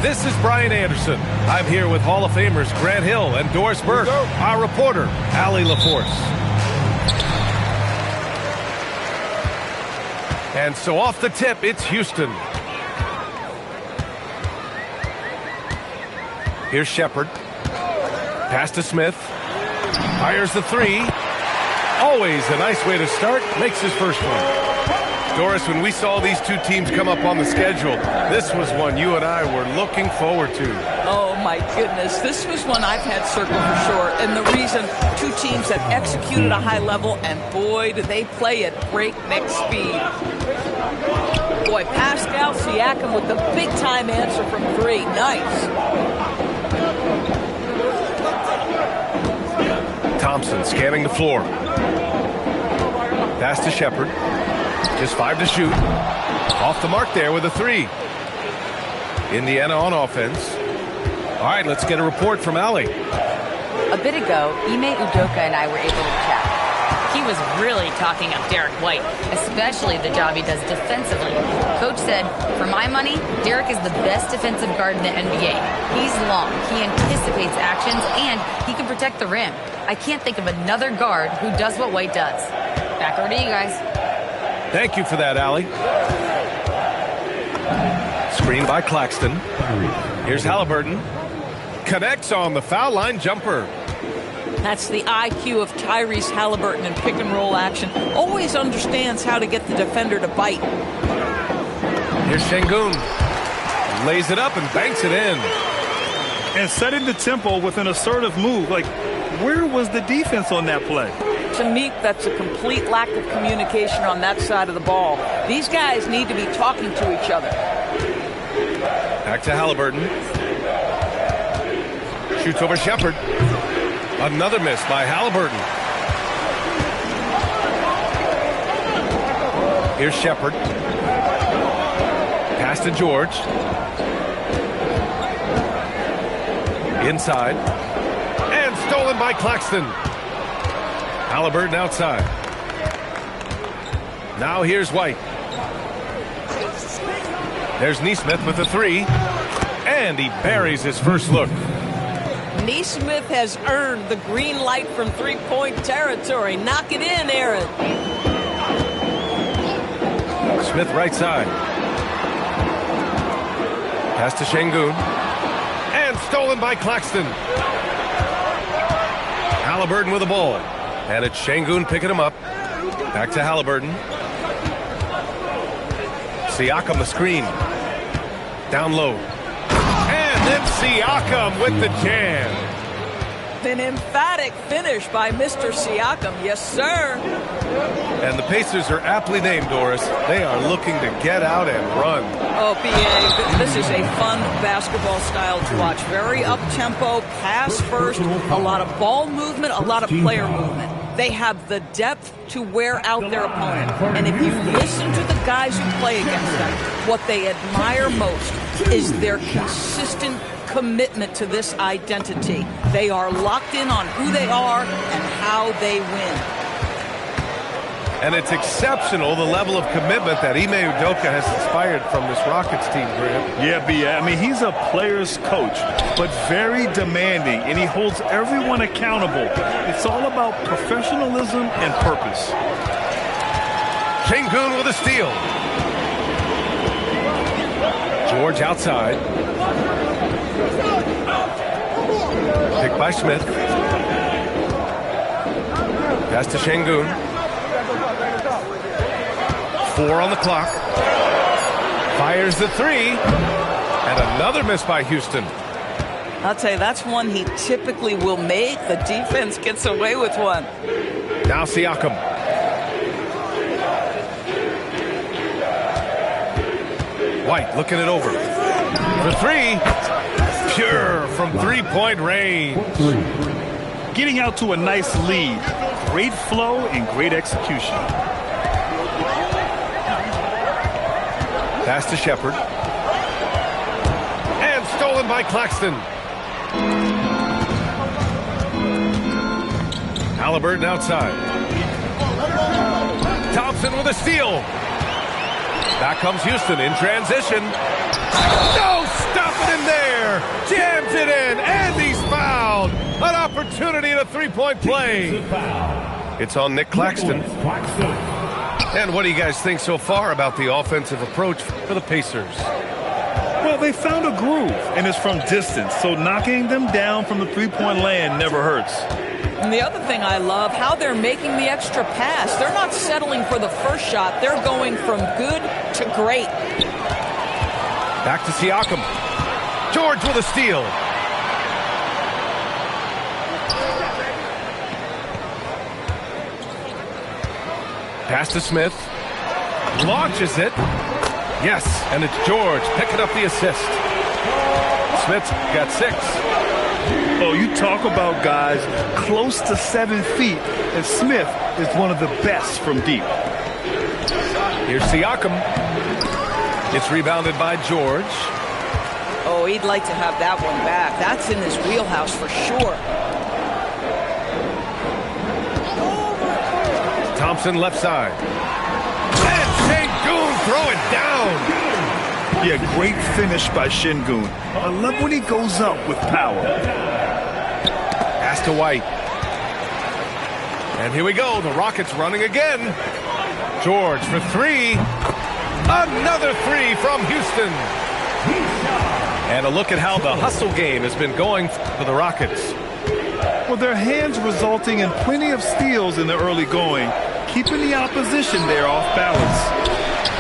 This is Brian Anderson. I'm here with Hall of Famers Grant Hill and Doris Burke, our reporter, Allie LaForce. And so off the tip, it's Houston. Here's Shepard. Pass to Smith. Fires the three. Always a nice way to start. Makes his first one. Doris, when we saw these two teams come up on the schedule, this was one you and I were looking forward to. Oh, my goodness. This was one I've had circled for sure. And the reason, two teams that execute at a high level, and boy, do they play at breakneck speed. Boy, Pascal Siakam with the big-time answer from three. Nice. Thompson scanning the floor. Pass to Shepard. Just 5 to shoot. Off the mark there with a three. Indiana on offense. All right, let's get a report from Allie. A bit ago, Ime Udoka and I were able to chat. He was really talking up Derek White, Especially the job he does defensively. Coach said, for my money, Derek is the best defensive guard in the NBA. He's long, he anticipates actions, and he can protect the rim. I can't think of another guard who does what White does. Back over to you guys. Thank you for that, Allie. Screen by Claxton. Here's Halliburton. Connects on the foul line jumper. That's the IQ of Tyrese Halliburton in pick-and-roll action. Always understands how to get the defender to bite. Here's Şengün. Lays it up and banks it in. And setting the tempo with an assertive move. Like, where was the defense on that play? To me, that's a complete lack of communication on that side of the ball. These guys need to be talking to each other. Back to Halliburton. Shoots over Shepard. Another miss by Halliburton. Here's Shepard. Pass to George. Inside. And stolen by Claxton. Halliburton outside. Now here's White. There's Nesmith with a three. And he buries his first look. Nesmith has earned the green light from three-point territory. Knock it in, Aaron. Smith right side. Pass to Şengün. And stolen by Claxton. Halliburton with the ball. And it's Şengün picking him up. Back to Halliburton. Siakam the screen. Down low. And then Siakam with the jam. An emphatic finish by Mr. Siakam. Yes, sir. And the Pacers are aptly named, Doris. They are looking to get out and run. Oh, PA, this is a fun basketball style to watch. Very up-tempo, pass first, a lot of ball movement, a lot of player movement. They have the depth to wear out their opponent. And if you listen to the guys who play against them, what they admire most is their consistent commitment to this identity. They are locked in on who they are and how they win. And it's exceptional, the level of commitment that Ime Udoka has inspired from this Rockets team, Grant. Yeah, B.A. I mean, he's a player's coach, but very demanding, and he holds everyone accountable. It's all about professionalism and purpose. Şengün with a steal. George outside. Picked by Smith. Pass to Şengün. 4 on the clock. Fires the three. And another miss by Houston. I'll tell you, that's one he typically will make. The defense gets away with one. Now Siakam. White looking it over. For three. Pure from three-point range. Getting out to a nice lead. Great flow and great execution. Pass to Shepard. And stolen by Claxton. Halliburton outside. Thompson with a steal. Back comes Houston in transition. No stop! Confident there. Jams it in, and he's fouled. An opportunity in a three-point play. It's on Nick Claxton. And what do you guys think so far about the offensive approach for the Pacers? Well, they found a groove, and it's from distance, so knocking them down from the three-point land never hurts. And the other thing I love, how they're making the extra pass. They're not settling for the first shot. They're going from good to great. Back to Siakam. George with a steal. Pass to Smith. Launches it. Yes, and it's George picking up the assist. Smith's got 6. Oh, you talk about guys close to 7 feet, and Smith is one of the best from deep. Here's Siakam. It's rebounded by George. Oh, he'd like to have that one back. That's in his wheelhouse for sure. Thompson left side. And Sengun throw it down. Yeah, great finish by Sengun. I love when he goes up with power. Pass to White. And here we go. The Rockets running again. George for 3. Another 3 from Houston. And a look at how the hustle game has been going for the Rockets. Well, their hands resulting in plenty of steals in the early going, keeping the opposition there off balance.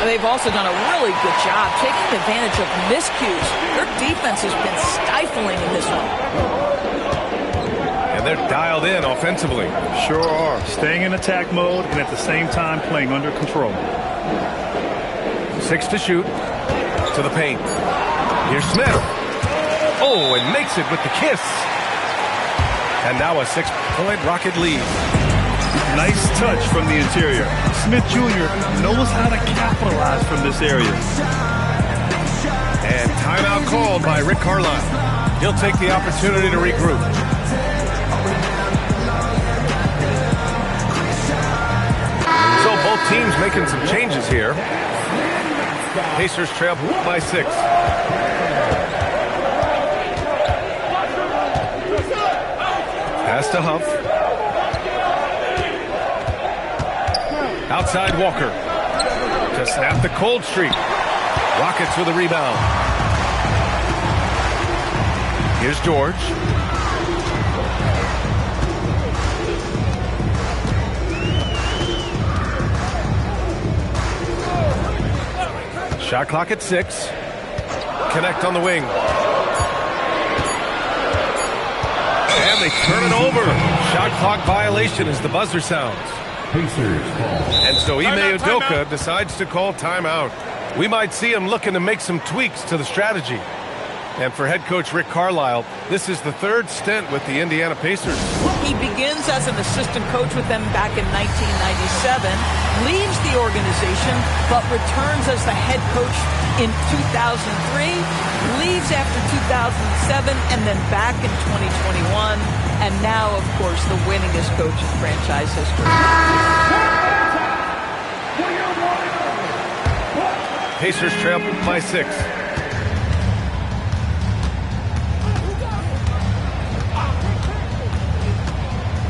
They've also done a really good job taking advantage of miscues. Their defense has been stifling in this one. And they're dialed in offensively. Sure are. Staying in attack mode and at the same time playing under control. 6 to shoot. To the paint. Here's Smith. Oh, and makes it with the kiss. And now a 6-point Rocket lead. Nice touch from the interior. Smith Jr. knows how to capitalize from this area. And timeout called by Rick Carlisle. He'll take the opportunity to regroup. So both teams making some changes here. Pacers trail by 6. Pass to Huff. Outside Walker. To snap the cold streak. Rockets with a rebound. Here's George. Shot clock at 6. Connect on the wing. And they turn it over. Shot clock violation as the buzzer sounds. And so Ime Udoka decides to call timeout. We might see him looking to make some tweaks to the strategy. And for head coach Rick Carlisle, this is the 3rd stint with the Indiana Pacers. He begins as an assistant coach with them back in 1997, leaves the organization, but returns as the head coach in 2003, leaves after 2007, and then back in 2021, and now, of course, the winningest coach in franchise history. Pacers trail by 6.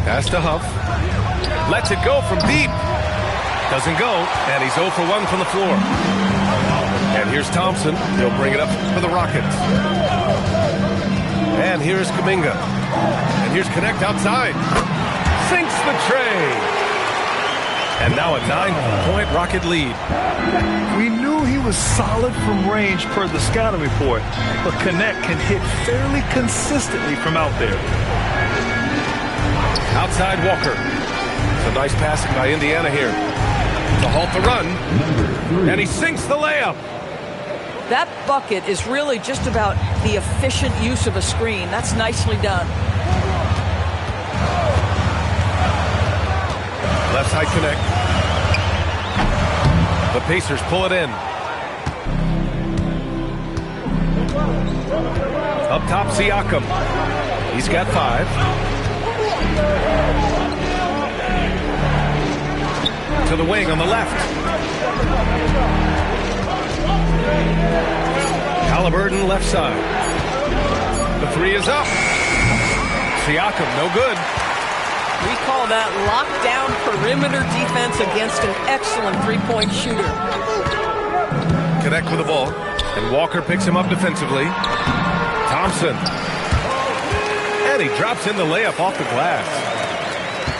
Pass to Huff. Lets it go from deep. Doesn't go, and he's 0 for 1 from the floor. And here's Thompson. He'll bring it up for the Rockets. And here's Kuminga. And here's Connect outside. Sinks the tray. And now a 9-point Rocket lead. We knew he was solid from range per the scouting report, but Connect can hit fairly consistently from out there. Outside Walker. Some nice passing by Indiana here to halt the run. And he sinks the layup. That bucket is really just about the efficient use of a screen. That's nicely done. Left side Connect. The Pacers pull it in. Up top Siakam. He's got 5. To the wing on the left. Halliburton left side. The three is up. Siakam, no good. We call that lockdown perimeter defense against an excellent three-point shooter. Connect with the ball. And Walker picks him up defensively. Thompson. And he drops in the layup off the glass.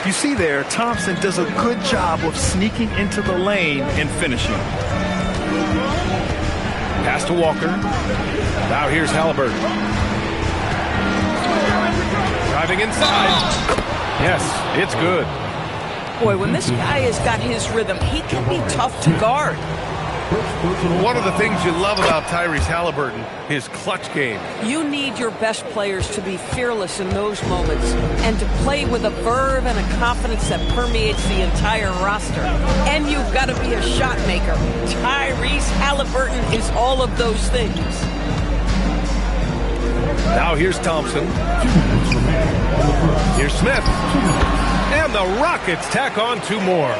You see there, Thompson does a good job of sneaking into the lane and finishing. Pass to Walker. Now here's Halliburton. Driving inside. Yes, it's good. Boy, when this guy has got his rhythm, he can be tough to guard. One of the things you love about Tyrese Halliburton, his clutch game. You need your best players to be fearless in those moments and to play with a verve and a confidence that permeates the entire roster. And you've got to be a shot maker. Tyrese Halliburton is all of those things. Now here's Thompson. Here's Smith. And the Rockets tack on two more.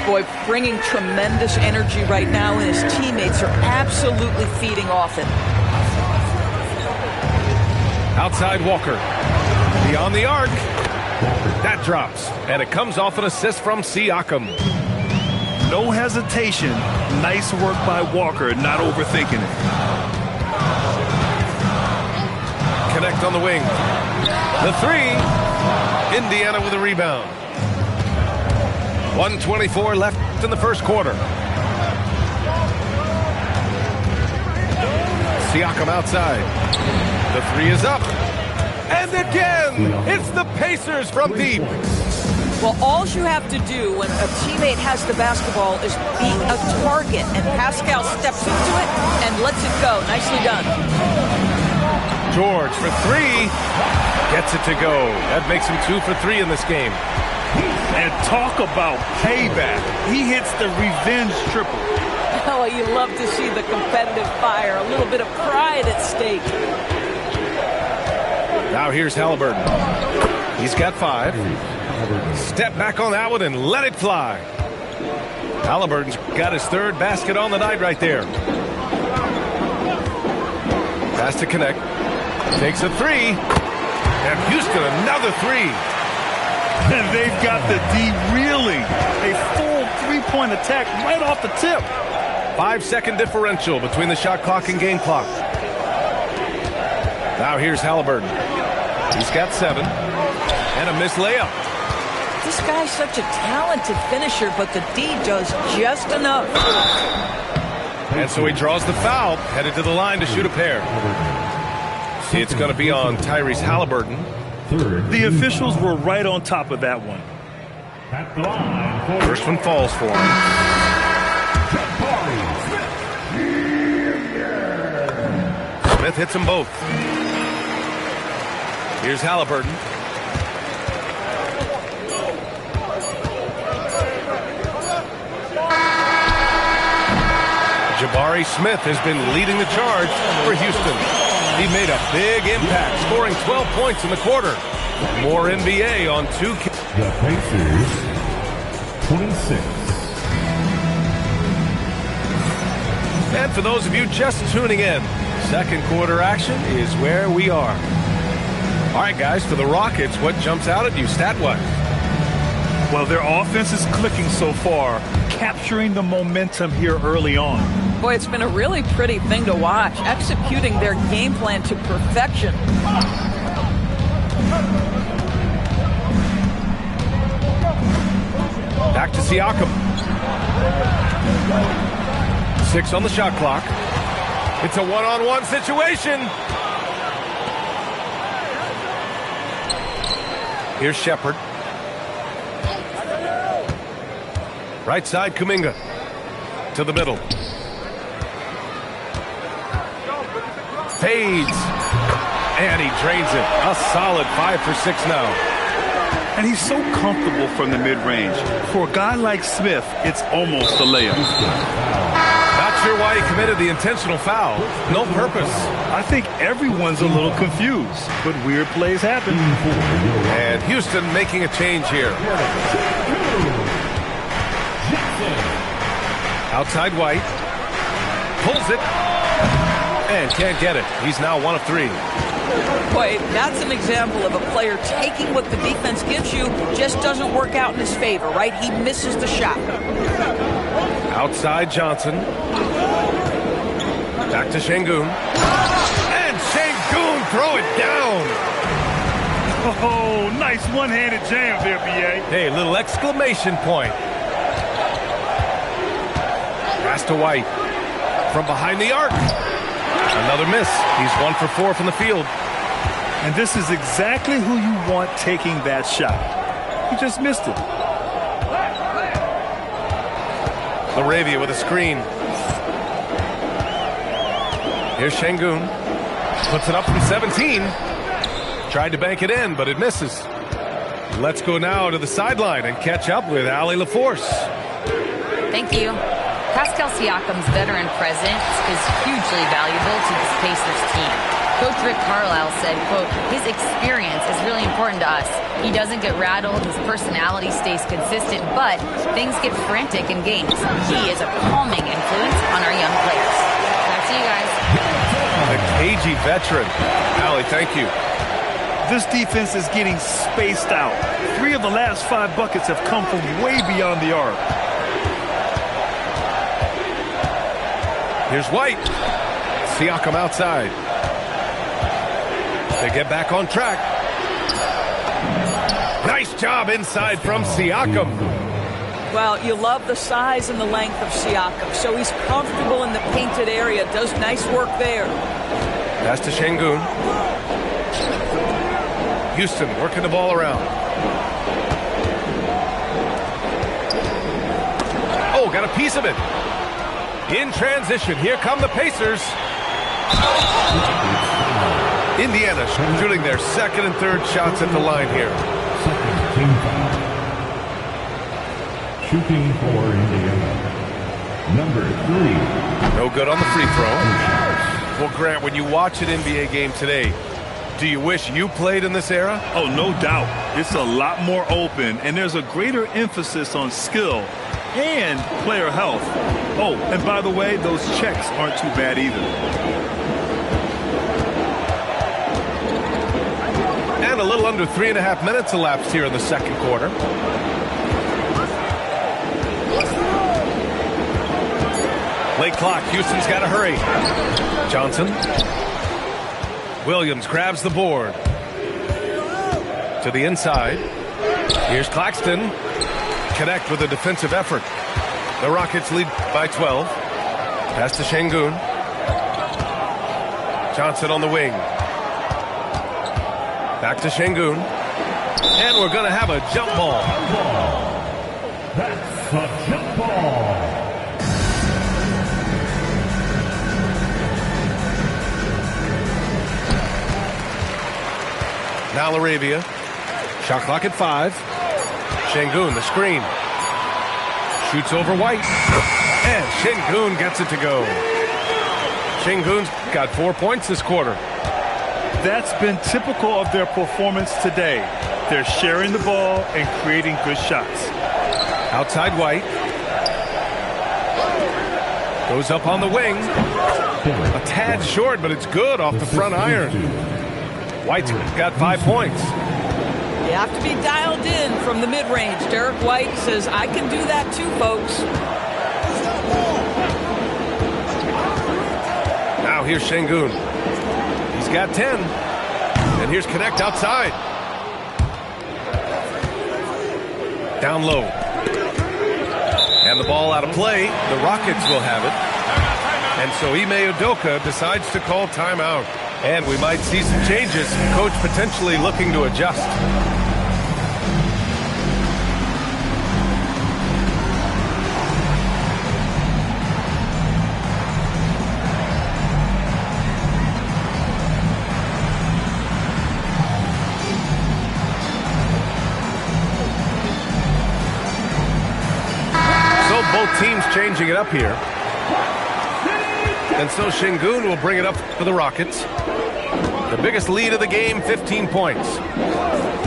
Boy, bringing tremendous energy right now, and his teammates are absolutely feeding off it. Outside Walker. Beyond the arc. That drops. And it comes off an assist from Siakam. No hesitation. Nice work by Walker, not overthinking it. Connect on the wing. The three. Indiana with a rebound. 1:24 left in the first quarter. Siakam outside. The three is up. And again, it's the Pacers from deep. Well, all you have to do when a teammate has the basketball is be a target, and Pascal steps into it and lets it go. Nicely done. George for three. Gets it to go. That makes him 2 for 3 in this game. And talk about payback. He hits the revenge triple. Oh, you love to see the competitive fire. A little bit of pride at stake. Now here's Halliburton. He's got 5. Step back on that one and let it fly. Halliburton's got his 3rd basket on the night right there. Pass to connect. Takes a 3. And Houston another 3. And they've got the D reeling. A full 3-point attack right off the tip. 5-second differential between the shot clock and game clock. Now here's Halliburton. He's got 7. And a missed layup. This guy's such a talented finisher, but the D does just enough. And so he draws the foul, headed to the line to shoot a pair. It's going to be on Tyrese Halliburton. The officials were right on top of that one. First one falls for him. Smith hits them both. Here's Halliburton. Jabari Smith has been leading the charge for Houston. He made a big impact, scoring 12 points in the quarter. More NBA on 2. The Pacers, 26. And for those of you just tuning in, second quarter action is where we are. All right, guys, for the Rockets, what jumps out at you stat-wise? Well, their offense is clicking so far, capturing the momentum here early on. Boy, it's been a really pretty thing to watch, executing their game plan to perfection. Back to Siakam. 6 on the shot clock. It's a one-on-one situation. Here's Shepherd. Right side, Kuminga. To the middle. Fades. And he drains it. A solid 5 for 6 now. And he's so comfortable from the mid-range. For a guy like Smith, it's almost a layup. Not sure why he committed the intentional foul. No purpose. I think everyone's a little confused, but weird plays happen. And Houston making a change here. Outside White. Pulls it. And can't get it. He's now 1 of 3. Boy, that's an example of a player taking what the defense gives you, just doesn't work out in his favor, right? He misses the shot. Outside Johnson. Back to Şengün. And Şengün throw it down. Oh, nice one-handed jam there, B.A. Hey, little exclamation point. Pass to White. From behind the arc. Another miss. He's 1 for 4 from the field. And this is exactly who you want taking that shot. He just missed it. Laravia with a screen. Here's Şengün. Puts it up from 17. Tried to bank it in, but it misses. Let's go now to the sideline and catch up with Allie LaForce. Thank you. Pascal Siakam's veteran presence is hugely valuable to this Pacers team. Coach Rick Carlisle said, quote, his experience is really important to us. He doesn't get rattled, his personality stays consistent, but things get frantic in games. He is a calming influence on our young players. Back to you guys. A cagey veteran. Allie, thank you. This defense is getting spaced out. 3 of the last 5 buckets have come from way beyond the arc. Here's White. Siakam outside. They get back on track. Nice job inside from Siakam. Well, you love the size and the length of Siakam, so he's comfortable in the painted area, does nice work there. Pass to Şengün. Houston working the ball around. Oh, got a piece of it. In transition, here come the Pacers. Indiana shooting their second and third shots at the line here. Second team foul. Shooting for Indiana. Number 3. No good on the free throw. Well, Grant, when you watch an NBA game today, do you wish you played in this era? Oh, no doubt. It's a lot more open, and there's a greater emphasis on skill and player health. Oh, and by the way, those checks aren't too bad either. And a little under 3.5 minutes elapsed here in the second quarter. Late clock. Houston's got to hurry. Johnson. Williams grabs the board. To the inside. Here's Claxton. Connect with a defensive effort. The Rockets lead by 12. Pass to Şengün. Johnson on the wing. Back to Şengün. And we're going to have a jump ball. That's a jump ball. Now Laravia. Shot clock at 5. Şengün, the screen. Shoots over White. And Şengün gets it to go. Şengün's got 4 points this quarter. That's been typical of their performance today. They're sharing the ball and creating good shots. Outside White. Goes up on the wing. A tad short, but it's good off the front iron. White's got 5 points. You have to be dialed in from the mid-range. Derek White says, I can do that too, folks. Now here's Şengün. He's got 10. And here's Connect outside. Down low. And the ball out of play. The Rockets will have it. And so Ime Udoka decides to call timeout. And we might see some changes. Coach potentially looking to adjust. So both teams changing it up here. And so Şengün will bring it up for the Rockets. The biggest lead of the game, 15 points.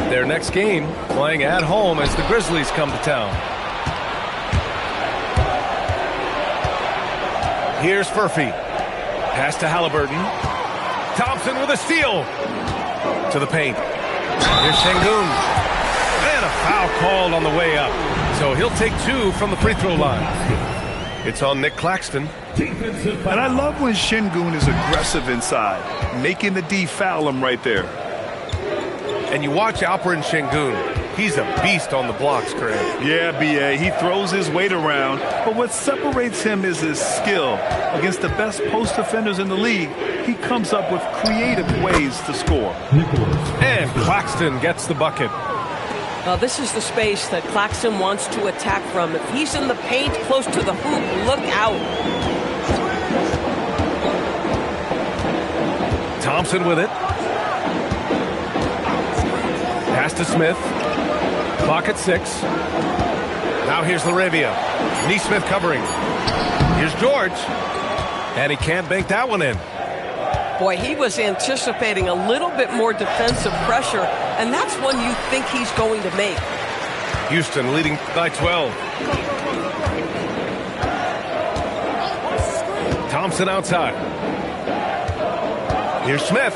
Their next game, playing at home as the Grizzlies come to town. Here's Furphy. Pass to Halliburton. Thompson with a steal. To the paint. Here's Şengün. And a foul called on the way up. So he'll take 2 from the free throw line. It's on Nick Claxton. And I love when Şengün is aggressive inside, making the D foul him right there. And you watch Alperen Şengün. He's a beast on the blocks, Craig. Yeah, B.A., he throws his weight around, but what separates him is his skill. Against the best post defenders in the league, he comes up with creative ways to score. And Claxton gets the bucket. Now this is the space that Claxton wants to attack from. If he's in the paint close to the hoop, look out. Thompson with it. Pass to Smith. Clock at 6. Now here's Laravia. Nesmith covering. Here's George. And he can't bank that one in. Boy, he was anticipating a little bit more defensive pressure, and that's one you think he's going to make. Houston leading by 12. Thompson outside. Here's Smith.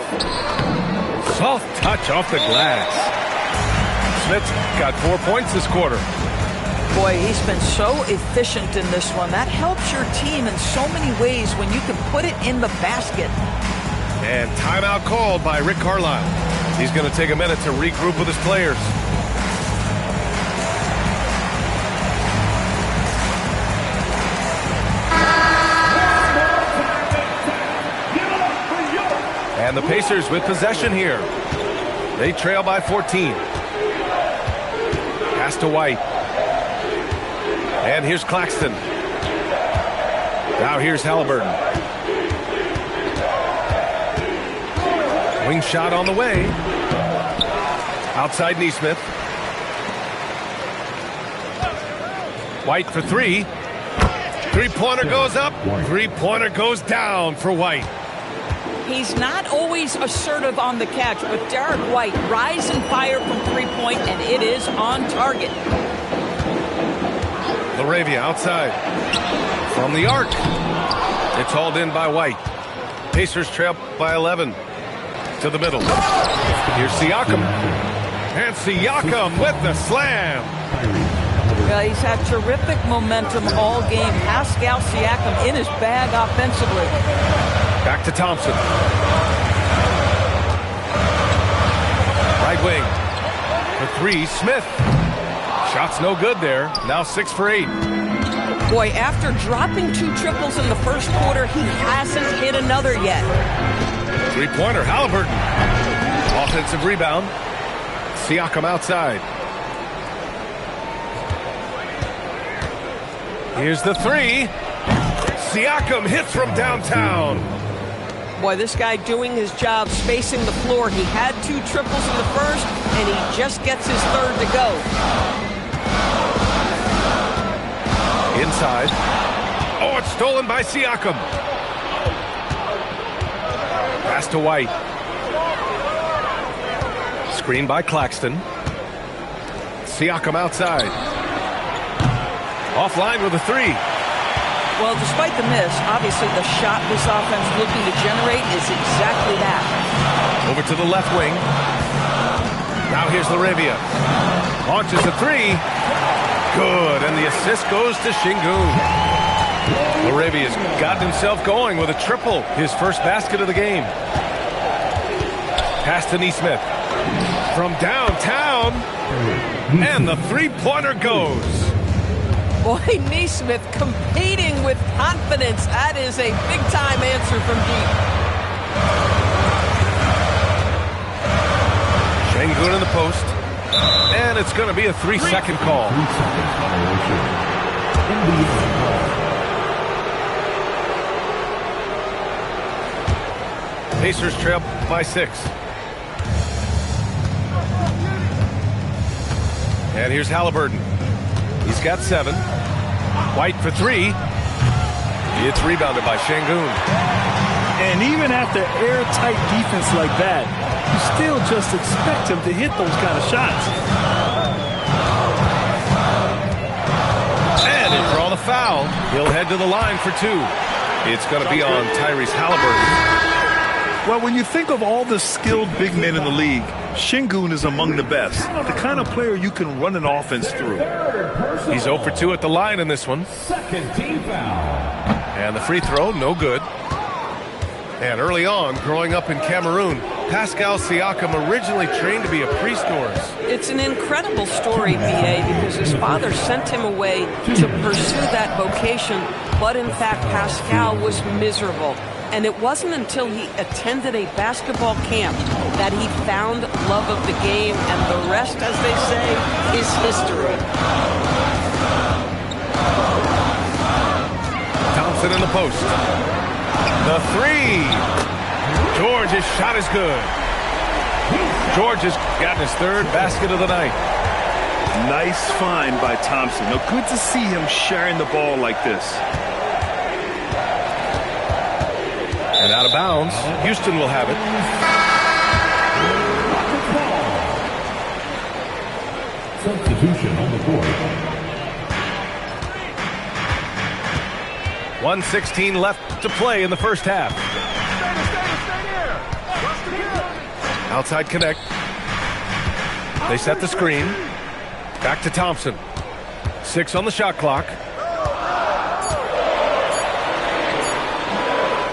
Soft touch off the glass. Smith's got 4 points this quarter. Boy, he's been so efficient in this one. That helps your team in so many ways when you can put it in the basket. And timeout called by Rick Carlisle. He's going to take a minute to regroup with his players. And the Pacers with possession here. They trail by 14. Pass to White. And here's Claxton. Now here's Halliburton. Wing shot on the way. Outside Nesmith. White for 3. Three-pointer goes up. Three-pointer goes down for White. He's not always assertive on the catch, but Derek White rise and fire from three-point, and it is on target. Laravia outside. From the arc. It's hauled in by White. Pacers trail by 11. To the middle. Here's Siakam. And Siakam with the slam. He's had terrific momentum all game. Pascal Siakam in his bag offensively. Back to Thompson. Right wing. For 3, Smith. Shot's no good there. Now 6 for 8. Boy, after dropping 2 triples in the first quarter, he hasn't hit another yet. Three-pointer, Halliburton. Offensive rebound. Siakam outside. Here's the 3. Siakam hits from downtown. Boy, this guy doing his job spacing the floor. He had 2 triples in the first, and he just gets his third to go. Inside. Oh, it's stolen by Siakam. Pass to White. Screen by Claxton. Siakam outside. Offline with a 3. Well, despite the miss, obviously the shot this offense looking to generate is exactly that. Over to the left wing. Now here's Laravia. Launches a 3. Good, and the assist goes to Şengün. Laravia's gotten himself going with a triple, his first basket of the game. Pass to Nesmith. From downtown, and the three-pointer goes. Boy, Nesmith competing with confidence. That is a big-time answer from deep. Şengün in the post. And it's going to be a 3-second call. Pacers trail by 6. And here's Halliburton. He's got 7. White for 3. It's rebounded by Şengün. And even after airtight defense like that, you still just expect him to hit those kind of shots. And he'll draw the foul. He'll head to the line for 2. It's going to be on Tyrese Halliburton. Well, when you think of all the skilled big men in the league, Şengün is among the best. The kind of player you can run an offense through. He's 0 for 2 at the line in this one. Second team foul. And the free throw, no good. And early on, growing up in Cameroon, Pascal Siakam originally trained to be a priest. It's an incredible story, B.A., because his father sent him away to pursue that vocation, but in fact, Pascal was miserable. And it wasn't until he attended a basketball camp that he found love of the game, and the rest, as they say, is history. Thompson in the post. The three. George's shot is good. George has gotten his third basket of the night. Nice find by Thompson. Now, good to see him sharing the ball like this. And out of bounds, Houston will have it. Substitution on the board. 1:16 left to play in the first half. Outside connect. They set the screen. Back to Thompson. 6 on the shot clock.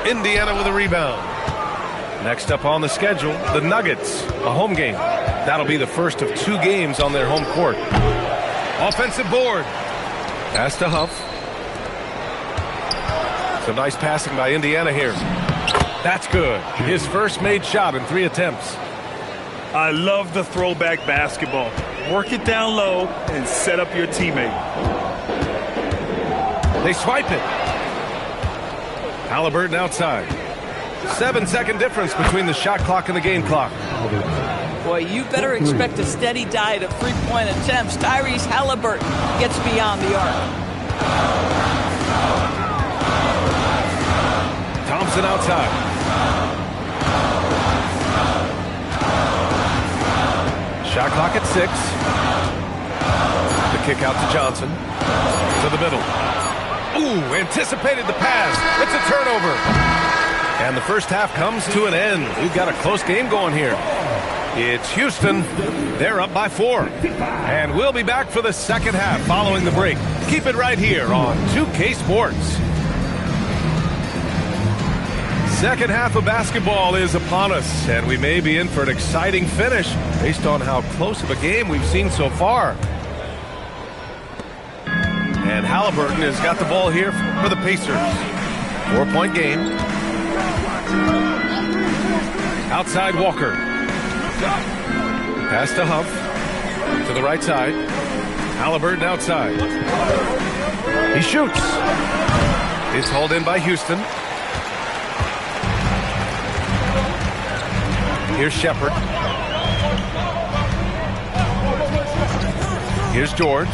Indiana with a rebound. Next up on the schedule, the Nuggets, a home game. That'll be the first of 2 games on their home court. Offensive board. Pass to Huff. Some nice passing by Indiana here. That's good. His first made shot in 3 attempts. I love the throwback basketball. Work it down low and set up your teammate. They swipe it. Halliburton outside. 7-second difference between the shot clock and the game clock. Boy, you better expect a steady diet of three-point attempts. Tyrese Halliburton gets beyond the arc. Thompson outside. Shot clock at 6. The kick out to Johnson. To the middle. Ooh, anticipated the pass. It's a turnover. And the first half comes to an end. We've got a close game going here. It's Houston. They're up by 4. And we'll be back for the second half following the break. Keep it right here on 2K Sports. Second half of basketball is upon us, and we may be in for an exciting finish based on how close of a game we've seen so far. And Halliburton has got the ball here for the Pacers. 4-point game. Outside Walker. Pass to Huff. To the right side. Halliburton outside. He shoots. It's hauled in by Houston. Here's Shepard. Here's George.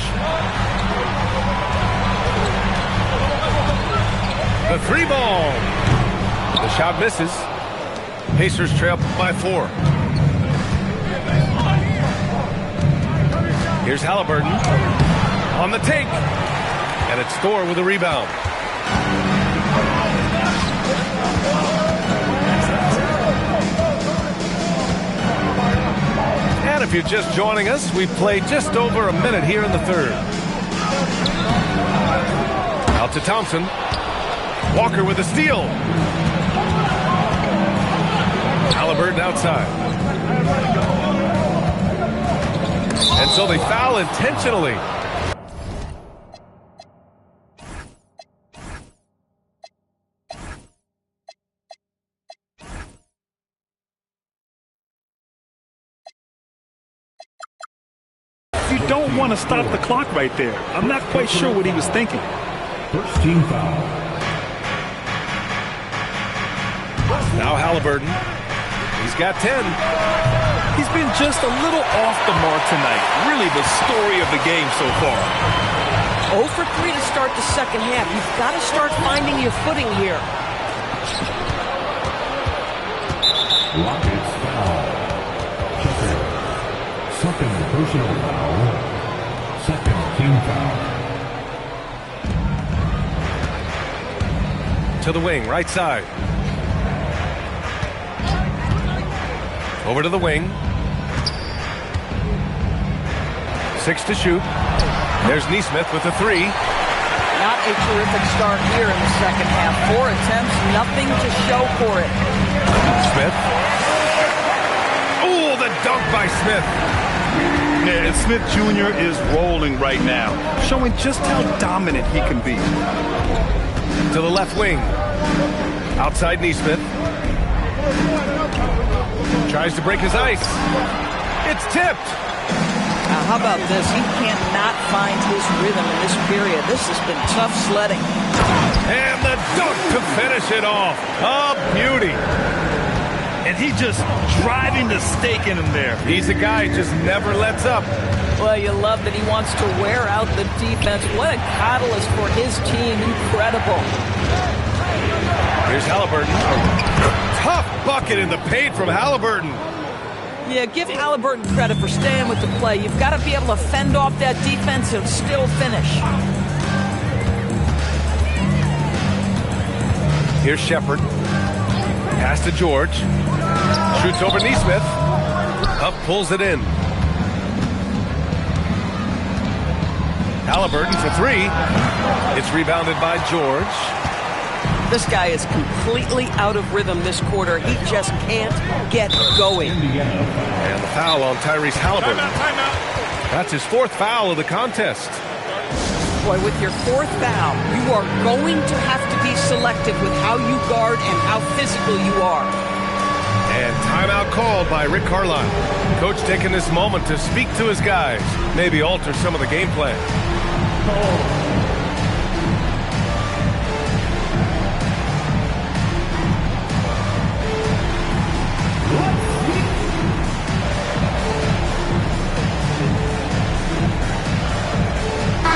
The 3 ball. The shot misses. Pacers trail by 4. Here's Halliburton on the take. And it's Thor with a rebound. And if you're just joining us, we've played just over a minute here in the third. Out to Thompson. Walker with a steal. Halliburton outside. And so they foul intentionally. You don't want to stop the clock right there. I'm not quite sure what he was thinking. First team foul. Now Halliburton. He's got 10. He's been just a little off the mark tonight. Really the story of the game so far. 0 for 3 to start the second half. You've got to start finding your footing here. Rockets foul. Second personal foul. Second team foul. to the wing, right side. Over to the wing. 6 to shoot. There's Nesmith with a 3. Not a terrific start here in the second half. 4 attempts, nothing to show for it. Smith. Oh, the dunk by Smith. Yeah, and Smith Jr. is rolling right now, showing just how dominant he can be. To the left wing. Outside Nesmith. Tries to break his ice. It's tipped. Now, how about this? He cannot find his rhythm in this period. This has been tough sledding. And the dunk to finish it off. A beauty. And he just driving the stake in him there. He's a guy who just never lets up. Well, you love that he wants to wear out the defense. What a catalyst for his team. Incredible. Here's Halliburton. Tough bucket in the paint from Halliburton. Yeah, give Halliburton credit for staying with the play. You've got to be able to fend off that defense and still finish. Here's Shepard. Pass to George. Shoots over Nesmith. Up, pulls it in. Halliburton for 3. It's rebounded by George. This guy is completely out of rhythm this quarter. He just can't get going. And the foul on Tyrese Halliburton. That's his 4th foul of the contest. Boy, with your 4th foul, you are going to have to be selective with how you guard and how physical you are. And timeout called by Rick Carlisle. Coach taking this moment to speak to his guys. Maybe alter some of the game plan.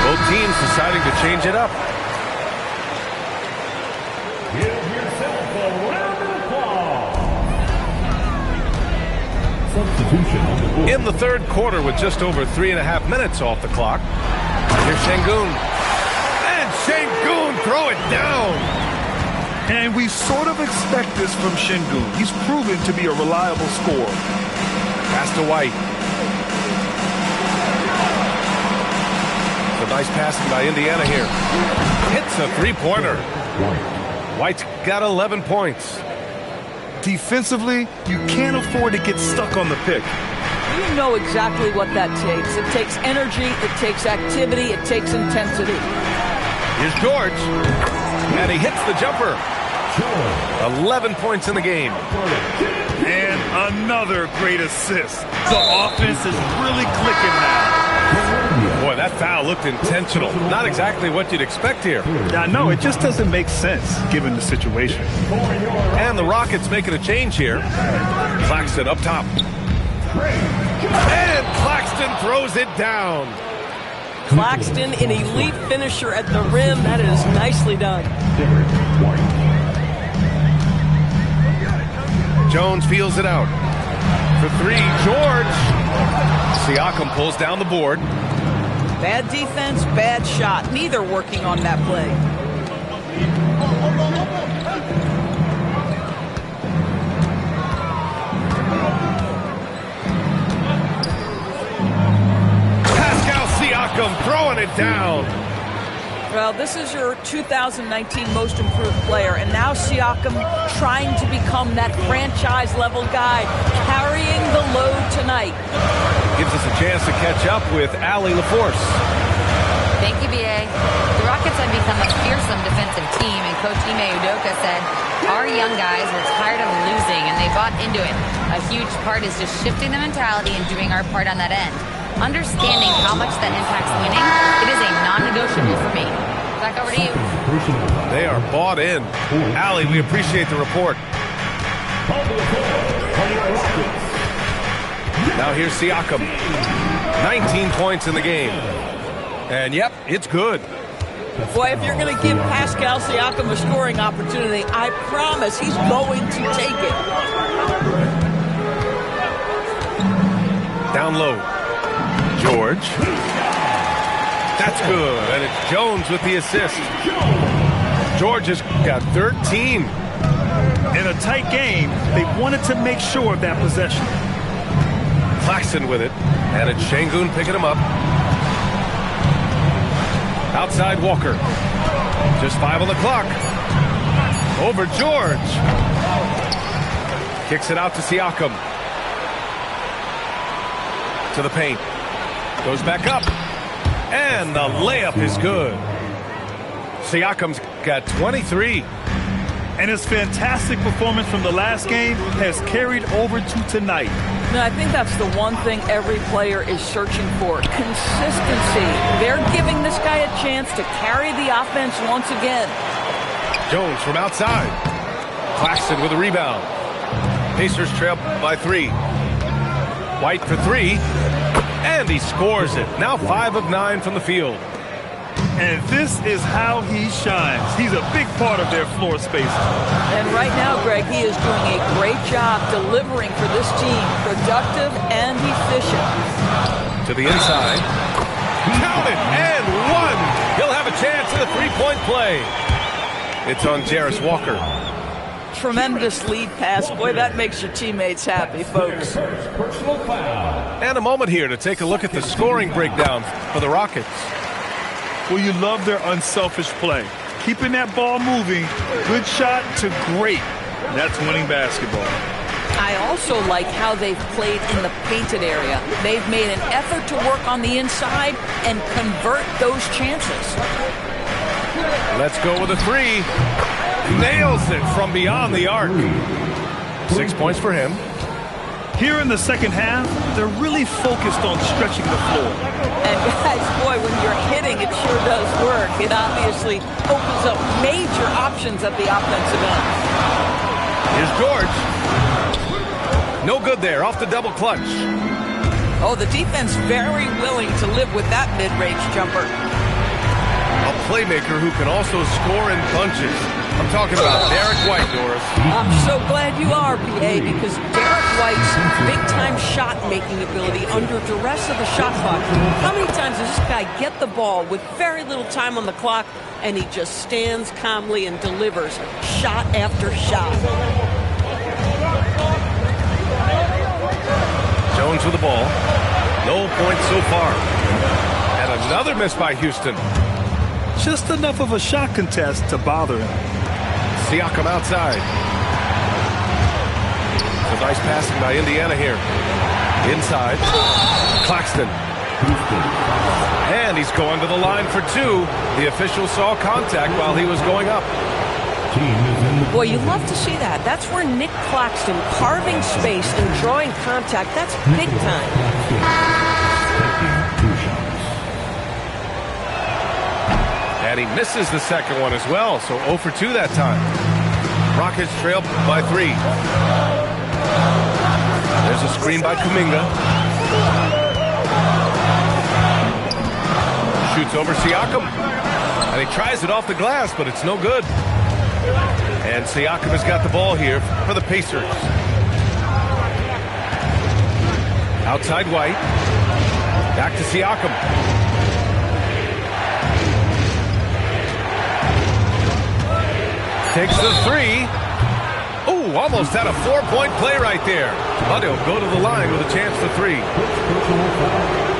Both teams deciding to change it up. Give yourself a round of applause. Substitution on the board. In the 3rd quarter with just over 3.5 minutes off the clock. Here's Şengün. And Şengün throw it down. And we sort of expect this from Şengün. He's proven to be a reliable scorer. Pass to White. The nice passing by Indiana here. Hits a 3-pointer. White's got 11 points. Defensively, you can't afford to get stuck on the pick. You know exactly what that takes. It takes energy, it takes activity, it takes intensity. Here's George. And he hits the jumper. 11 points in the game. And another great assist. The offense is really clicking now. Boy, that foul looked intentional. Not exactly what you'd expect here. I know, it just doesn't make sense given the situation. And the Rockets making a change here. Claxton up top. And Claxton throws it down. Claxton, an elite finisher at the rim. That is nicely done. Jones feels it out. For 3, George. Siakam pulls down the board. Bad defense, bad shot. Neither working on that play. Pascal Siakam throwing it down. Well, this is your 2019 most improved player, and now Siakam trying to become that franchise-level guy, carrying the load tonight. Gives us a chance to catch up with Allie LaForce. Thank you, B.A. The Rockets have become a fearsome defensive team, and Coach Ime Udoka said, our young guys were tired of losing, and they bought into it. A huge part is just shifting the mentality and doing our part on that end. Understanding how much that impacts winning, it is a non-negotiable for me. Back over to you. They are bought in. Allie, we appreciate the report. Now here's Siakam. 19 points in the game. And yep, it's good. Boy, if you're going to give Pascal Siakam a scoring opportunity, I promise he's going to take it. Down low. George. That's good. And it's Jones with the assist. George has got 13. In a tight game, they wanted to make sure of that possession. Claxton with it, and it's Şengün picking him up. Outside Walker. Just 5 on the clock. Over George. Kicks it out to Siakam. To the paint. Goes back up. And the layup is good. Siakam's got 23. And his fantastic performance from the last game has carried over to tonight. No, I think that's the one thing every player is searching for. Consistency. They're giving this guy a chance to carry the offense once again. Jones from outside. Claxton with a rebound. Pacers trail by 3. White for 3. And he scores it. Now 5 of 9 from the field. And this is how he shines. He's a big part of their floor space. And right now, Greg, he is doing a great job delivering for this team. Productive and efficient. To the inside. Count it, and 1. He'll have a chance at a 3-point play. It's on Jarace Walker. Tremendous lead pass. Boy, that makes your teammates happy, folks. And a moment here to take a look at the scoring breakdown for the Rockets. Well, you love their unselfish play. Keeping that ball moving, good shot to great. That's winning basketball. I also like how they've played in the painted area. They've made an effort to work on the inside and convert those chances. Let's go with a 3. Nails it from beyond the arc. 6 points for him. Here in the second half, they're really focused on stretching the floor. And guys, boy, when you're hitting, it sure does work. It obviously opens up major options at the offensive end. Here's George. No good there, off the double clutch. Oh, the defense very willing to live with that mid-range jumper. A playmaker who can also score in bunches. I'm talking about Derek White, Doris. I'm so glad you are, PA, because Derek White's big-time shot-making ability under duress of the shot clock. How many times does this guy get the ball with very little time on the clock, and he just stands calmly and delivers shot after shot? Jones with the ball. No points so far. And another miss by Houston. Just enough of a shot contest to bother him. Siakam outside. Some nice passing by Indiana here. Inside. Claxton. And he's going to the line for 2. The official saw contact while he was going up. Boy, you love to see that. That's where Nick Claxton carving space and drawing contact. That's big time. And he misses the second one as well, so 0 for 2 that time. Rockets trail by 3. There's a screen by Kuminga. Shoots over Siakam. And he tries it off the glass, but it's no good. And Siakam has got the ball here for the Pacers. Outside White. Back to Siakam. Takes the 3. Ooh, almost had a 4-point play right there. But he'll go to the line with a chance for 3.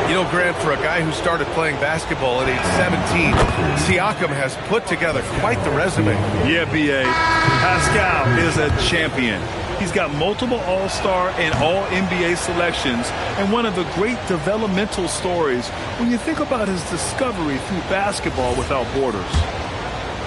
You know, Grant, for a guy who started playing basketball at age 17, Siakam has put together quite the resume. Yeah, B.A. Pascal is a champion. He's got multiple All-Star and All-NBA selections, and one of the great developmental stories when you think about his discovery through basketball without borders.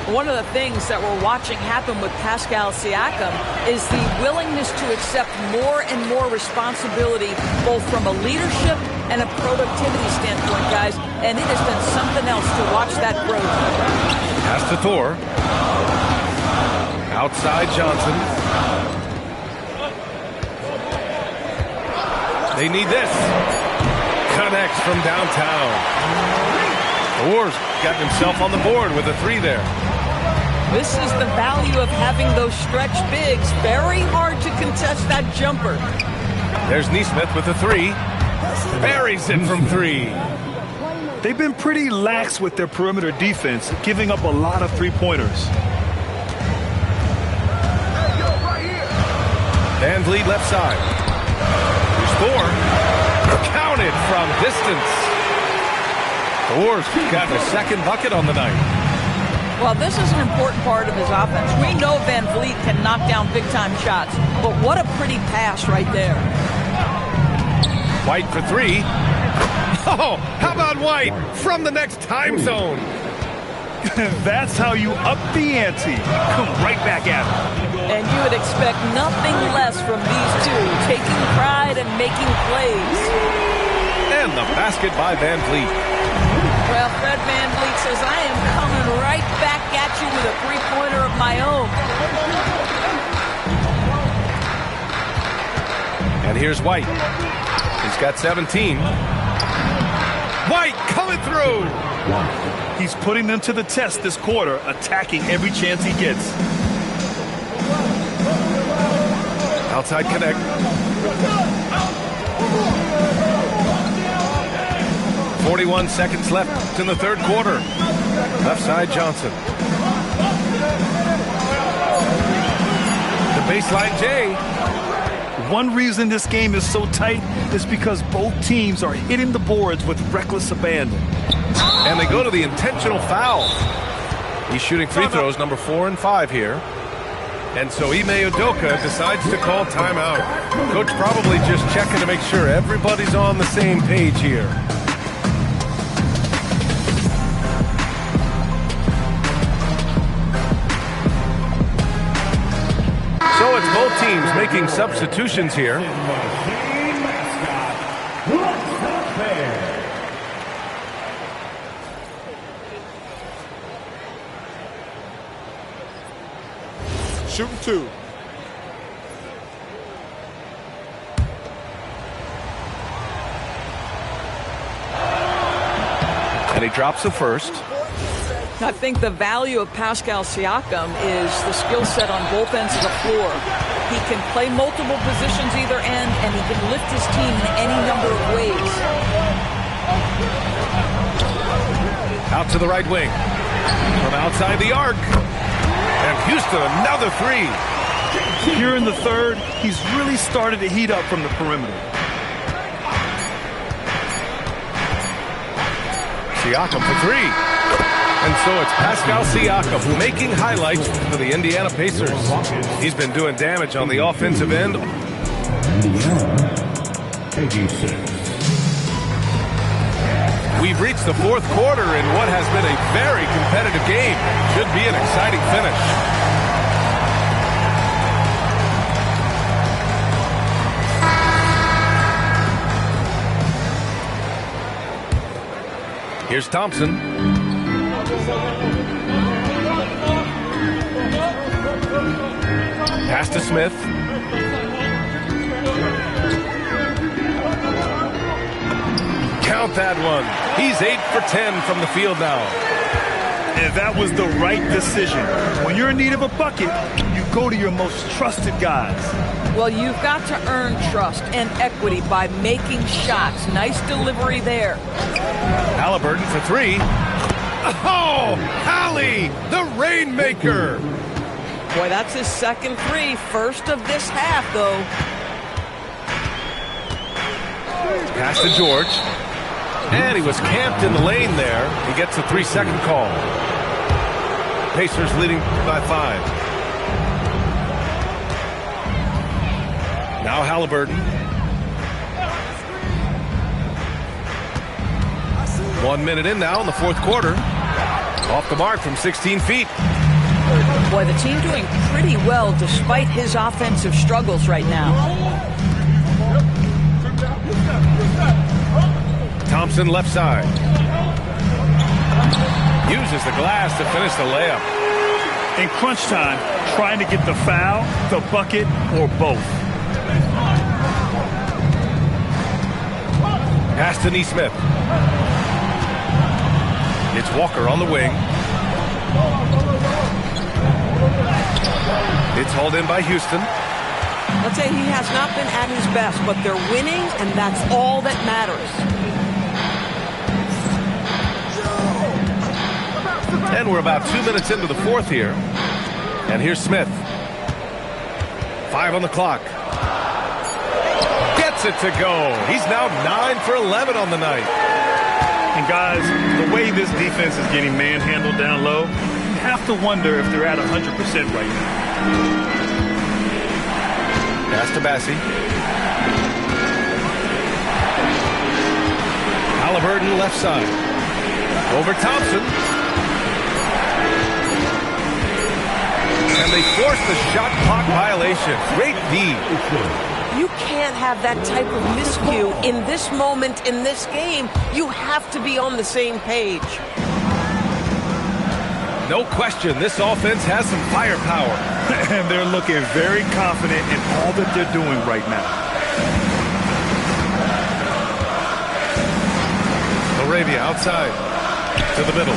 One of the things that we're watching happen with Pascal Siakam is the willingness to accept more and more responsibility, both from a leadership and a productivity standpoint, guys. And it has been something else to watch that growth. Pass to Thor. Outside Johnson. They need this. Connects from downtown. Thor's got himself on the board with a 3 there. This is the value of having those stretch bigs. Very hard to contest that jumper. There's Nesmith with a 3. Buries it from 3. They've been pretty lax with their perimeter defense, giving up a lot of 3-pointers. Van Vliet left side. Here's Thor. Counted from distance. Thor's got the second bucket on the night. Well, this is an important part of his offense. We know Van Vliet can knock down big-time shots, but what a pretty pass right there. White for three. Oh, how about White from the next time zone? That's how you up the ante. Come right back at him. And you would expect nothing less from these two, taking pride and making plays. And the basket by Van Vliet. Well, Fred Van Vliet says, I am coming right back at you with a three-pointer of my own. And here's White. He's got 17. White coming through. He's putting them to the test this quarter, attacking every chance he gets. Outside connect. .41 seconds left in the third quarter. Left side Johnson. The baseline Jay. One reason this game is so tight is because both teams are hitting the boards with reckless abandon. And they go to the intentional foul. He's shooting free throws, number 4 and 5 here. And so Ime Udoka decides to call timeout. Coach probably just checking to make sure everybody's on the same page here. So it's both teams making substitutions here. Shooting two. And he drops the first. I think the value of Pascal Siakam is the skill set on both ends of the floor. He can play multiple positions either end, and he can lift his team in any number of ways. Out to the right wing. From outside the arc. And Houston, another three. Here in the third, he's really started to heat up from the perimeter. Siakam for three. And so it's Pascal Siakam making highlights for the Indiana Pacers. He's been doing damage on the offensive end. Indiana, 86. We've reached the fourth quarter in what has been a very competitive game. Should be an exciting finish. Here's Thompson. Pass to Smith. Count that one. He's 8 for 10 from the field now. And that was the right decision. When you're in need of a bucket, you go to your most trusted guys. Well, you've got to earn trust and equity by making shots. Nice delivery there. Halliburton for three. Oh, Hallie, the rainmaker. Boy, that's his second three. First of this half, though. Pass to George. And he was camped in the lane there. He gets a 3-second call. Pacers leading by 5. Now Halliburton. 1 minute in now in the fourth quarter. Off the mark from 16 feet. Boy, the team doing pretty well despite his offensive struggles right now. Thompson left side. Uses the glass to finish the layup. In crunch time, trying to get the foul, the bucket, or both. Pass to Nesmith. It's Walker on the wing. It's hauled in by Houston. Let's say he has not been at his best, but they're winning, and that's all that matters. And we're about 2 minutes into the fourth here. And here's Smith. 5 on the clock. gets it to go. He's now 9 for 11 on the night. And guys, the way this defense is getting manhandled down low, you have to wonder if they're at 100% right now. Pass to Bassey. Halliburton left side. Over Thompson. And they force the shot clock violation. Great D. You can't have that type of miscue in this moment in this game. You have to be on the same page. No question, this offense has some firepower. And they're looking very confident in all that they're doing right now. Laravia outside to the middle.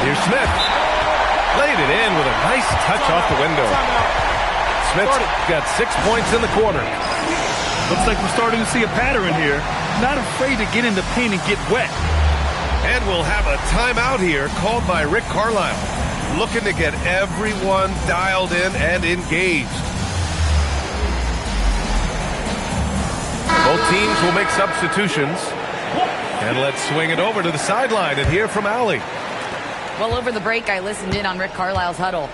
Here's Smith. Laid it in with a nice touch off the window. Smith's got 6 points in the quarter. Looks like we're starting to see a pattern here. Not afraid to get in the paint and get wet. And we'll have a timeout here called by Rick Carlisle. Looking to get everyone dialed in and engaged. Both teams will make substitutions. And let's swing it over to the sideline and hear from Allie. Well, over the break, I listened in on Rick Carlisle's huddle.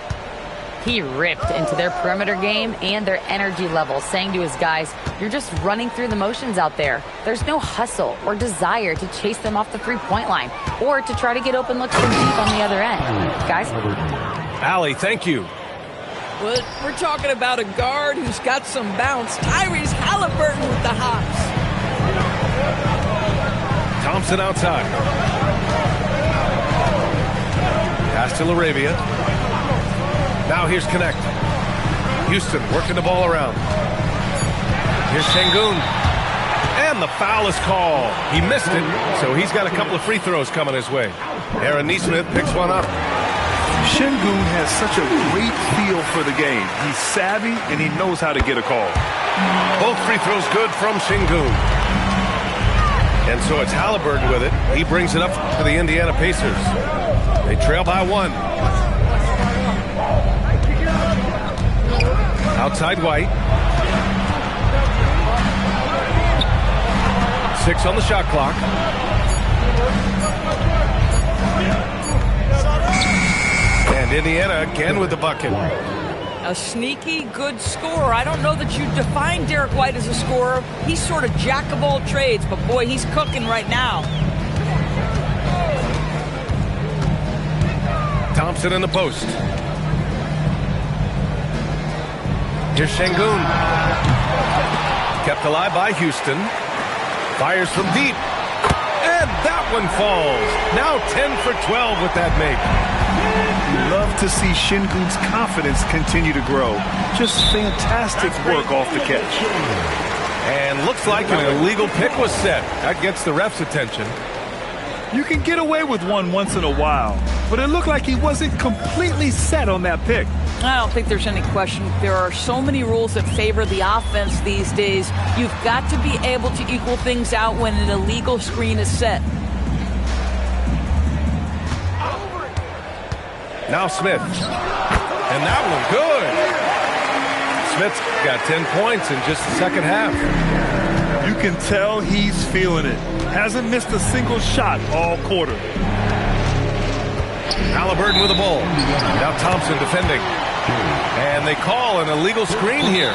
He ripped into their perimeter game and their energy level, saying to his guys, you're just running through the motions out there. There's no hustle or desire to chase them off the three-point line or to try to get open looks from deep on the other end. Guys? Allie, thank you. Well, we're talking about a guard who's got some bounce. Tyrese Halliburton with the hops. Thompson outside. Pass to Laravia. Now here's Connect. Houston working the ball around. Here's Şengün. And the foul is called. He missed it, so he's got a couple of free throws coming his way. Aaron Nesmith picks one up. Şengün has such a great feel for the game. He's savvy, and he knows how to get a call. Both free throws good from Şengün. And so it's Halliburton with it. He brings it up to the Indiana Pacers. They trail by 1. Outside White. 6 on the shot clock. And Indiana again with the bucket. A sneaky good scorer. I don't know that you define Derek White as a scorer. He's sort of jack of all trades, but boy, he's cooking right now. Thompson in the post. Here's Şengün. Kept alive by Houston. Fires from deep. And that one falls. Now 10 for 12 with that make. Love to see Şengün's confidence continue to grow. Just fantastic work off the catch. And looks like an illegal pick was set. That gets the ref's attention. You can get away with one once in a while, but it looked like he wasn't completely set on that pick. I don't think there's any question. There are so many rules that favor the offense these days. You've got to be able to equal things out when an illegal screen is set. Now Smith. And that one good. Smith's got 10 points in just the second half. You can tell he's feeling it. Hasn't missed a single shot all quarter. Halliburton with the ball. Now Thompson defending. And they call an illegal screen here.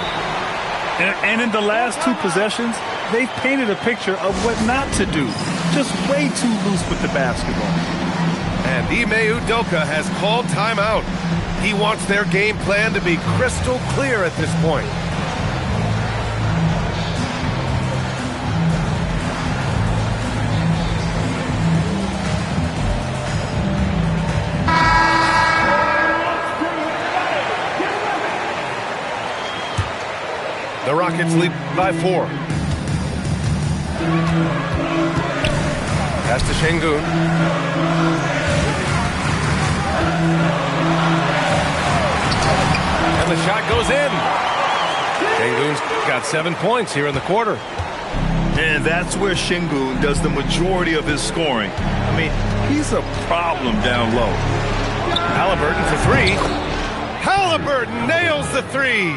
And in the last 2 possessions, they've painted a picture of what not to do. Just way too loose with the basketball. And Ime Udoka has called timeout. He wants their game plan to be crystal clear at this point. The Rockets lead by 4. Pass to Şengün. And the shot goes in. Şengün's got 7 points here in the quarter. And that's where Şengün does the majority of his scoring. I mean, he's a problem down low. Halliburton for 3. Halliburton nails the 3.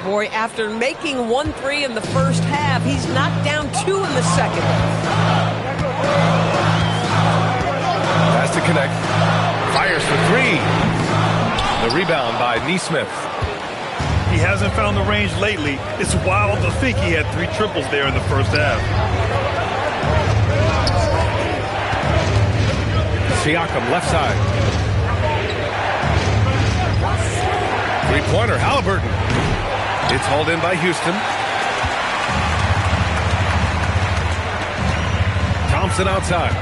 Boy, after making 1-3 in the first half, he's knocked down 2 in the second. Has to connect. Fires for 3. The rebound by Nesmith. He hasn't found the range lately. It's wild to think he had 3 triples there in the first half. Siakam, left side. Three-pointer, Halliburton. It's hauled in by Houston. Thompson outside.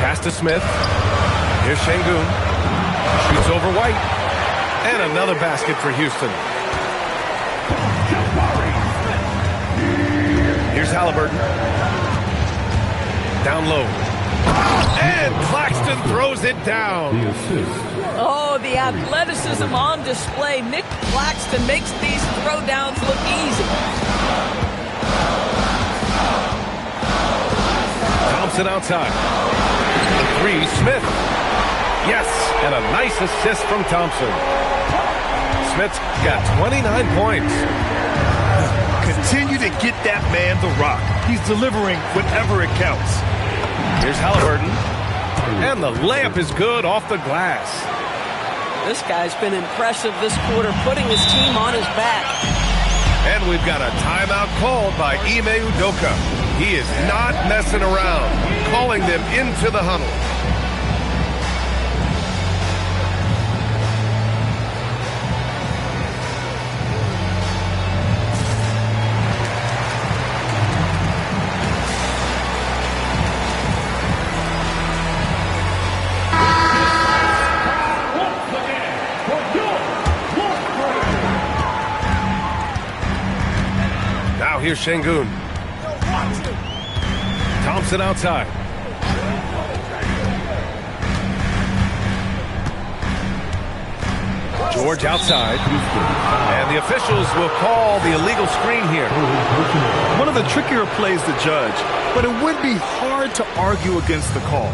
Pass to Smith. Here's Şengün. Shoots over White. And another basket for Houston. Here's Halliburton. Down low. And Claxton throws it down. The assist. Oh, the athleticism on display. Nick Claxton makes these throwdowns look easy. Thompson outside. The 3, Smith. Yes, and a nice assist from Thompson. Smith's got 29 points. Continue to get that man the rock. He's delivering whenever it counts. Here's Halliburton. And the layup is good off the glass. This guy's been impressive this quarter, putting his team on his back. And we've got a timeout called by Ime Udoka. He is not messing around, calling them into the huddle. Here's Şengün. Thompson outside. George outside. And the officials will call the illegal screen here. One of the trickier plays to judge, but it would be hard to argue against the call.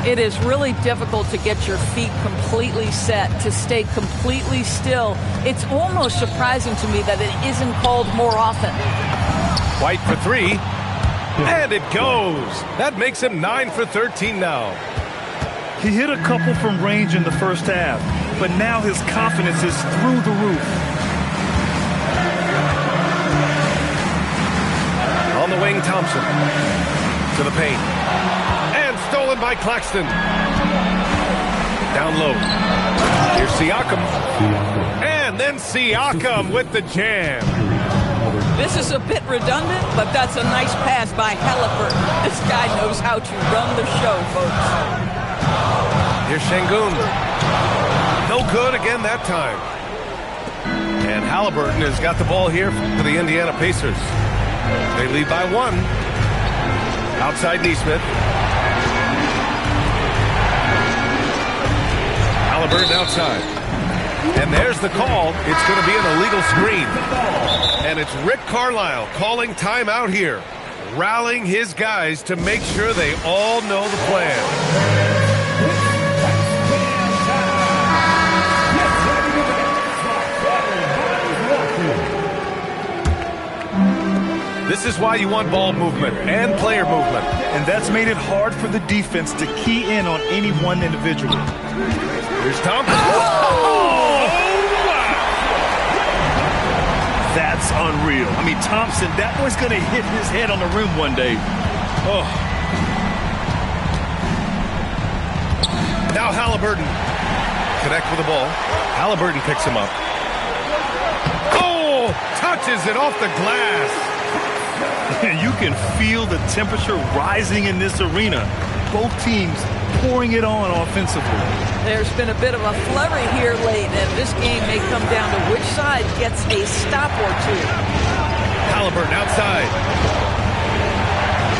It is really difficult to get your feet completely set, to stay completely still. It's almost surprising to me that it isn't called more often. White for 3. And it goes. That makes him 9 for 13 now. He hit a couple from range in the first half, but now his confidence is through the roof. On the wing, Thompson. To the paint. And stolen by Claxton. Down low. Here's Siakam. And then Siakam with the jam. This is a bit redundant, but that's a nice pass by Halliburton. This guy knows how to run the show, folks. Here's Şengün. No good again that time. And Halliburton has got the ball here for the Indiana Pacers. They lead by 1. Outside Nesmith. Halliburton outside. And there's the call. It's going to be an illegal screen. And it's Rick Carlisle calling timeout here, rallying his guys to make sure they all know the plan. This is why you want ball movement and player movement. And that's made it hard for the defense to key in on any one individual. Here's Thompson. Oh! That's unreal. I mean, Thompson, that boy's going to hit his head on the rim one day. Oh. Now Halliburton. Connect with the ball. Halliburton picks him up. Oh! Touches it off the glass. You can feel the temperature rising in this arena. Both teams pouring it on offensively. There's been a bit of a flurry here late, and this game may come down to which side gets a stop or 2. Halliburton outside.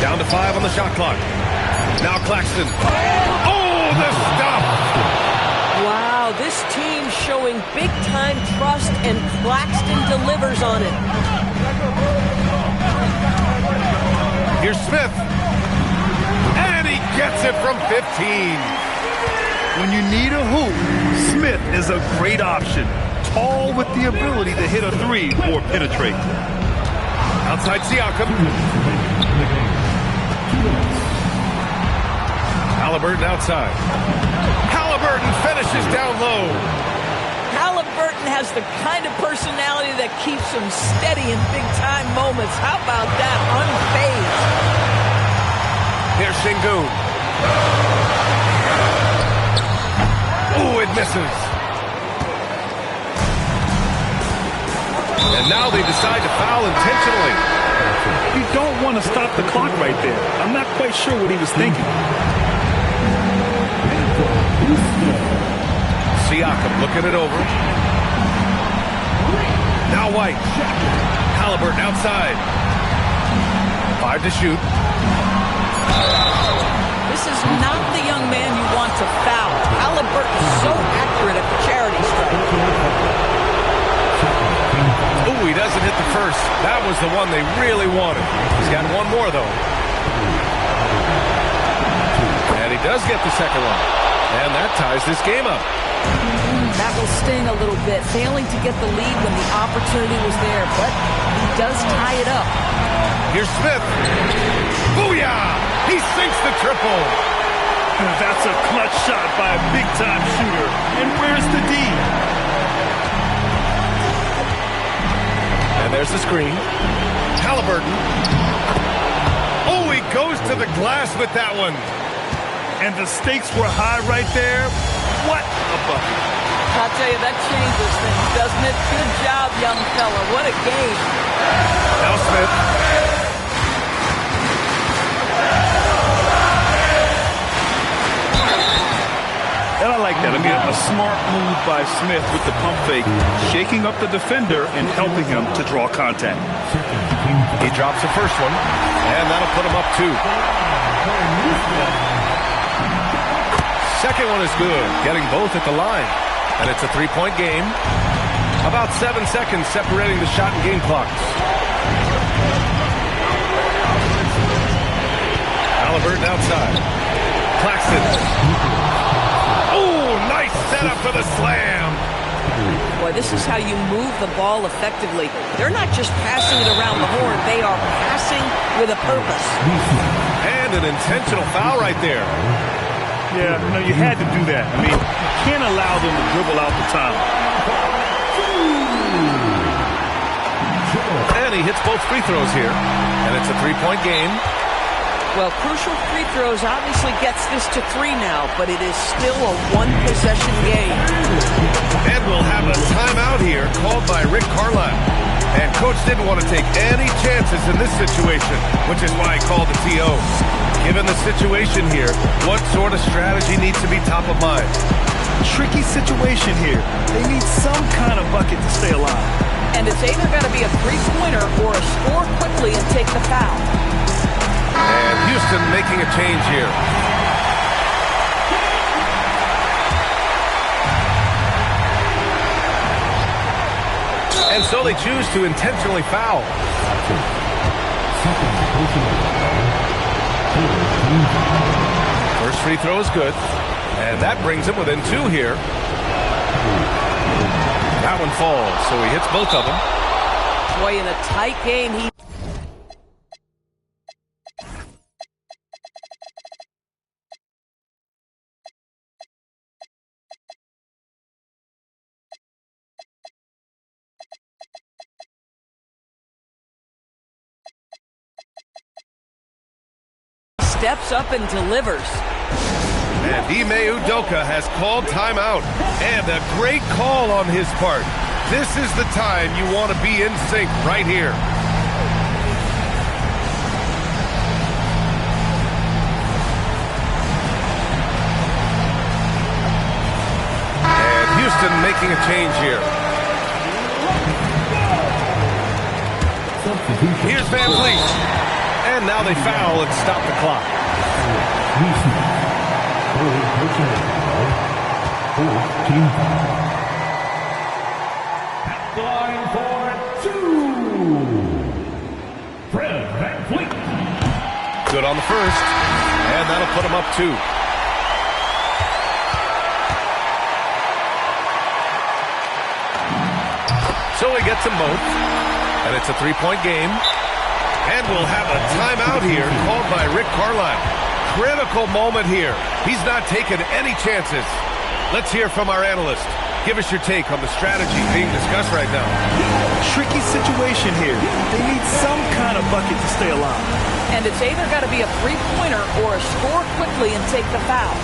Down to 5 on the shot clock. Now Claxton. Oh, the stop! Wow, this team showing big-time trust, and Claxton delivers on it. Here's Smith. And he gets it from 15. When you need a hoop, Smith is a great option. Tall with the ability to hit a three or penetrate. Outside Siakam. Halliburton outside. Halliburton finishes down low. Halliburton has the kind of personality that keeps him steady in big-time moments. How about that? Unfazed. Here's Şengün. Ooh, it misses. And now they decide to foul intentionally. You don't want to stop the clock right there. I'm not quite sure what he was thinking. Siakam looking it over. Now White. Halliburton outside. 5 to shoot. This is not the young man you want to foul. Halliburton is so accurate at the charity strike. Ooh, he doesn't hit the first. That was the one they really wanted. He's got one more, though. And he does get the second one. And that ties this game up. That will sting a little bit, failing to get the lead when the opportunity was there, but he does tie it up. Here's Smith. Booyah! He sinks the triple. That's a clutch shot by a big-time shooter. And where's the D? And there's the screen. Halliburton. Oh, he goes to the glass with that one. And the stakes were high right there. What a bucket. I'll tell you, that changes things, doesn't it? Good job, young fella. What a game. Now Smith. And I like that. I mean, a smart move by Smith with the pump fake, shaking up the defender and helping him to draw contact. He drops the first one, and that'll put him up 2. Second one is good, getting both at the line. And it's a 3-point game. About 7 seconds separating the shot and game clocks. Halliburton outside. Claxton. Oh, nice setup for the slam. Boy, this is how you move the ball effectively. They're not just passing it around the horn. They are passing with a purpose. And an intentional foul right there. Yeah, no, you had to do that. I mean, you can't allow them to dribble out the time. And he hits both free throws here. And it's a 3-point game. Well, crucial free throws obviously gets this to 3 now, but it is still a one-possession game. And we'll have a timeout here called by Rick Carlisle. And Coach didn't want to take any chances in this situation, which is why he called the TO. Given the situation here, what sort of strategy needs to be top of mind? Tricky situation here. They need some kind of bucket to stay alive. And it's either got to be a three-pointer or a score quickly and take the foul. And Houston making a change here. And so they choose to intentionally foul. First free throw is good. And that brings him within 2 here. That one falls, so he hits both of them. Boy, in a tight game, he... steps up and delivers. And Ime Udoka has called timeout. And a great call on his part. This is the time you want to be in sync right here. And Houston making a change here. Here's Van Vliet. And now they foul and stop the clock. At the line for 2. Fred VanVleet. Good on the first. And that'll put him up 2. gets them both. And it's a three-point game. And we'll have a timeout here called by Rick Carlisle. Critical moment here. He's not taking any chances. Let's hear from our analyst. Give us your take on the strategy being discussed right now. Tricky situation here. They need some kind of bucket to stay alive. And it's either got to be a three-pointer or a score quickly and take the foul.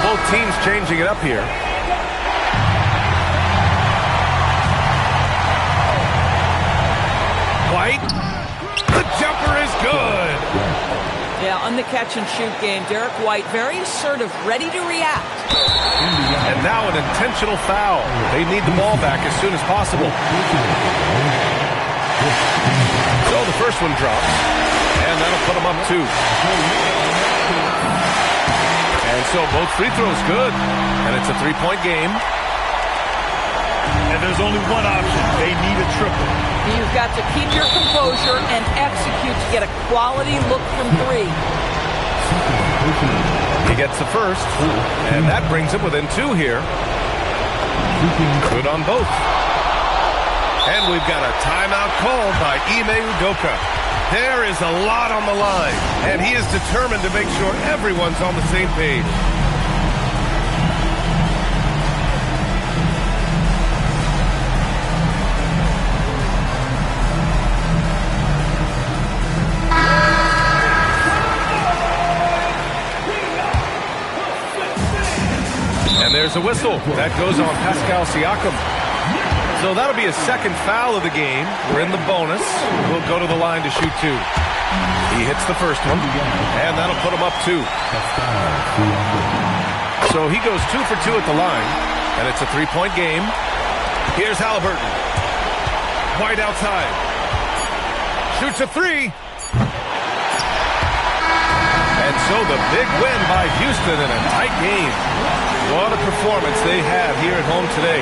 Both teams changing it up here. White. The jumper is good. Yeah, on the catch-and-shoot game, Derek White very assertive, ready to react. And now an intentional foul. They need the ball back as soon as possible. So the first one drops. And that'll put them up 2. And so both free throws good. And it's a three-point game. And there's only one option. They need a triple. You've got to keep your composure and execute to get a quality look from 3. He gets the first. And that brings him within 2 here. Good on both. And we've got a timeout called by Ime Udoka. There is a lot on the line, and he is determined to make sure everyone's on the same page. And there's a whistle. That goes on Pascal Siakam. So that'll be a second foul of the game. We're in the bonus. We'll go to the line to shoot 2. He hits the first one, and that'll put him up 2. So he goes 2 for 2 at the line, and it's a three-point game. Here's Halliburton. White outside. Shoots a 3. And so the big win by Houston in a tight game. What a performance they have here at home today.